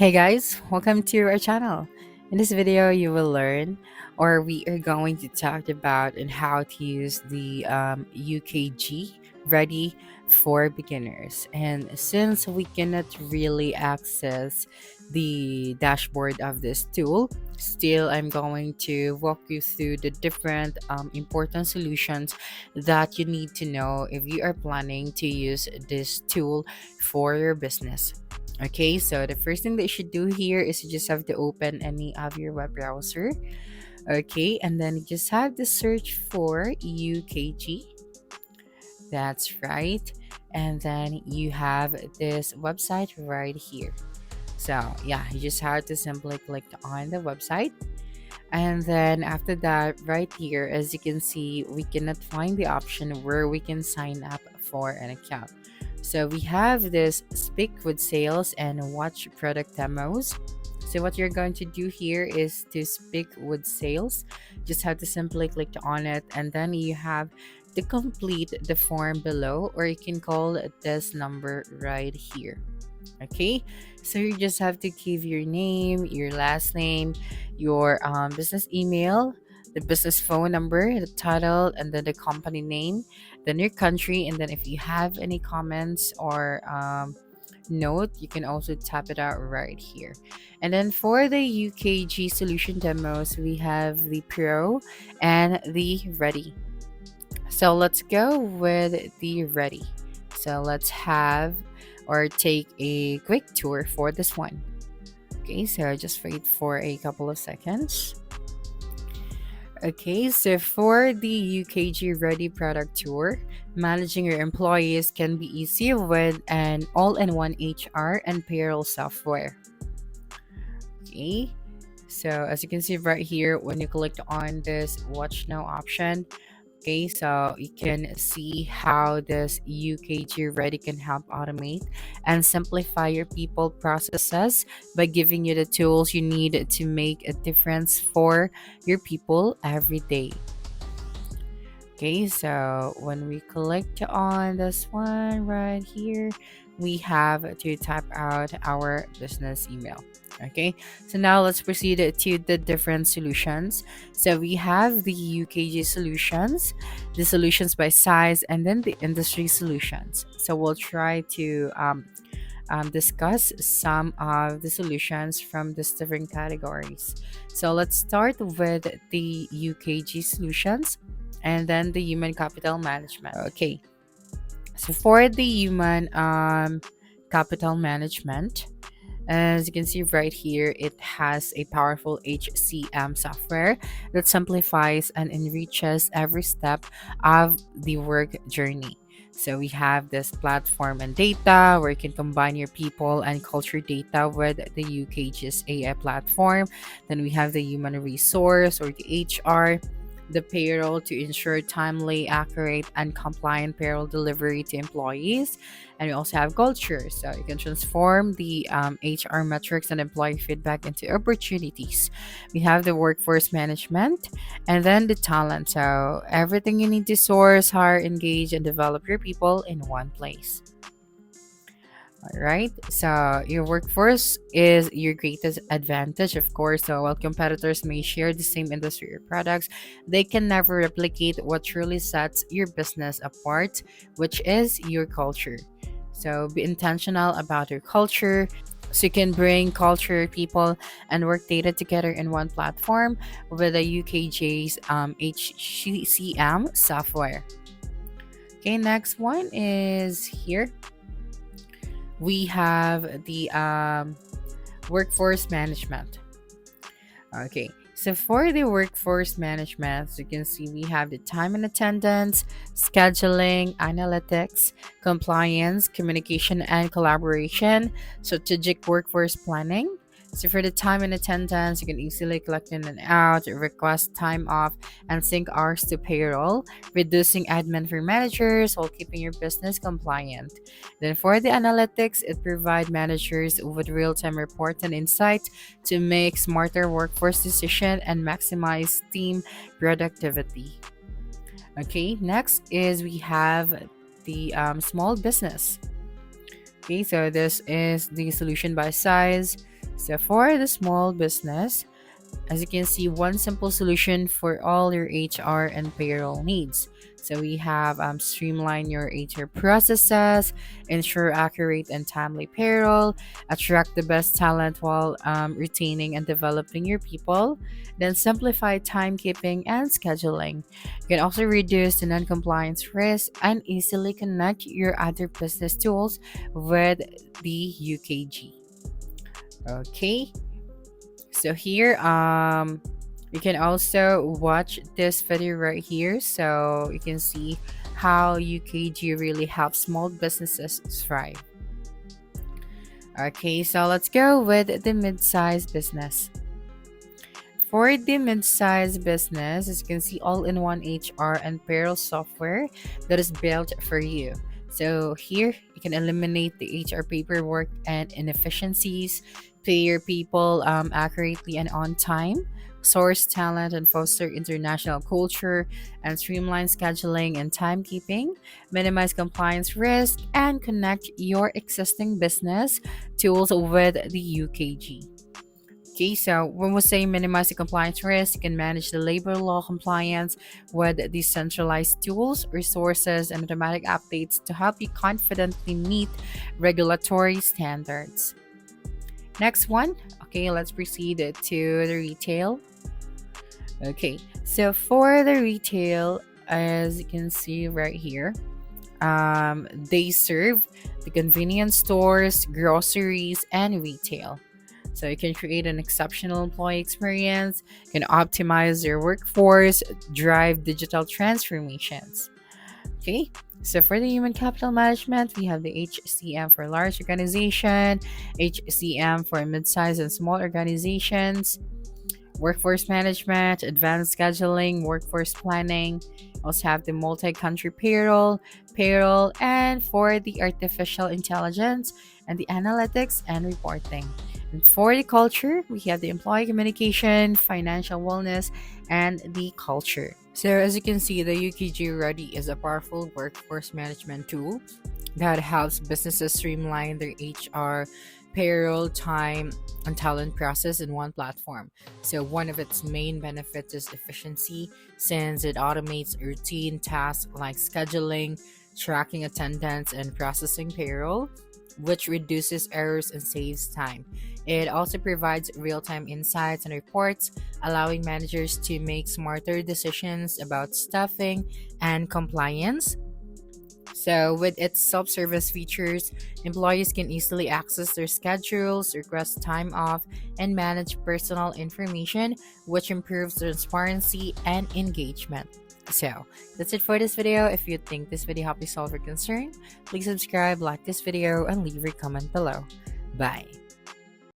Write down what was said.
Hey guys, welcome to our channel. In this video, you will learn, or we are going to talk about and how to use the UKG ready for beginners. And since we cannot really access the dashboard of this tool, still I'm going to walk you through the different important solutions that you need to know if you are planning to use this tool for your business. Okay, so the first thing that you should do here is you just have to open any of your web browser. Okay, and then you just have to search for UKG. That's right. And then you have this website right here. So, yeah, you just have to simply click on the website. And then after that, right here, as you can see, we cannot find the option where we can sign up for an account. So we have this speak with sales and watch product demos. So what you're going to do here is to speak with sales. Just have to simply click on it, and then you have to complete the form below, or you can call this number right here. Okay, so you just have to give your name, your last name, your business email, the business phone number, the title, and then the company name, then your country, and then if you have any comments or note, you can also tap it out right here. And then for the UKG solution demos, we have the Pro and the Ready. So let's go with the Ready. So let's have or take a quick tour for this one. Okay, so just wait for a couple of seconds. Okay, so for the UKG Ready product tour, managing your employees can be easy with an all in one HR and payroll software. Okay, so as you can see right here, when you click on this watch now option, okay, so you can see how this UKG Ready can help automate and simplify your people processes by giving you the tools you need to make a difference for your people every day. Okay, so when we click on this one right here, we have to type out our business email. Okay, so now let's proceed to the different solutions. So we have the UKG solutions, the solutions by size, and then the industry solutions. So we'll try to discuss some of the solutions from these different categories. So let's start with the UKG solutions and then the human capital management. Okay, so for the human capital management, as you can see right here, it has a powerful HCM software that simplifies and enriches every step of the work journey. So we have this platform and data where you can combine your people and culture data with the UKG's AI platform. Then we have the human resource or the HR, the payroll to ensure timely, accurate, and compliant payroll delivery to employees. And we also have culture, so you can transform the HR metrics and employee feedback into opportunities. We have the workforce management and then the talent. So everything you need to source, hire, engage, and develop your people in one place. All right. So your workforce is your greatest advantage, of course. So while competitors may share the same industry or products, they can never replicate what truly sets your business apart, which is your culture. So be intentional about your culture. So you can bring culture, people, and work data together in one platform with the UKJ's HCM software. Okay, next one is here we have the workforce management. Okay, so for the workforce management, as you can see, we have the time and attendance, scheduling, analytics, compliance, communication and collaboration, strategic workforce planning. So for the time and attendance, you can easily collect in and out, request time off, and sync hours to payroll, reducing admin for managers while keeping your business compliant. Then for the analytics, it provides managers with real-time reports and insights to make smarter workforce decisions and maximize team productivity. Okay, next is we have the small business. Okay, so this is the solution by size. So for the small business, as you can see, one simple solution for all your HR and payroll needs. So we have streamline your HR processes, ensure accurate and timely payroll, attract the best talent while retaining and developing your people, then simplify timekeeping and scheduling. You can also reduce the non-compliance risk and easily connect your other business tools with the UKG. Okay, so here, you can also watch this video right here, so you can see how UKG really helps small businesses thrive. Okay, so let's go with the mid-sized business. For the mid-sized business, as you can see, all-in-one HR and payroll software that is built for you. So here, you can eliminate the HR paperwork and inefficiencies, pay your people accurately and on time, source talent and foster international culture, and streamline scheduling and timekeeping, minimize compliance risk, and connect your existing business tools with the UKG. Okay, so when we say minimize the compliance risk, you can manage the labor law compliance with decentralized tools, resources, and automatic updates to help you confidently meet regulatory standards. Next one, okay, let's proceed to the retail. Okay, so for the retail, as you can see right here, they serve the convenience stores, groceries, and retail. So you can create an exceptional employee experience, you can optimize your workforce, drive digital transformations. Okay, so for the human capital management, we have the HCM for large organization, HCM for mid-sized and small organizations, workforce management, advanced scheduling, workforce planning. Also have the multi-country payroll, and for the artificial intelligence and the analytics and reporting. And for the culture, we have the employee communication, financial wellness, and the culture. So as you can see, the UKG Ready is a powerful workforce management tool that helps businesses streamline their HR, payroll, time, and talent process in one platform. So one of its main benefits is efficiency, since it automates routine tasks like scheduling, tracking attendance, and processing payroll, which reduces errors and saves time. It also provides real-time insights and reports, allowing managers to make smarter decisions about staffing and compliance. So, with its self service features, employees can easily access their schedules, request time off, and manage personal information, which improves transparency and engagement. So, that's it for this video. If you think this video helped you solve your concern, please subscribe, like this video, and leave a comment below. Bye.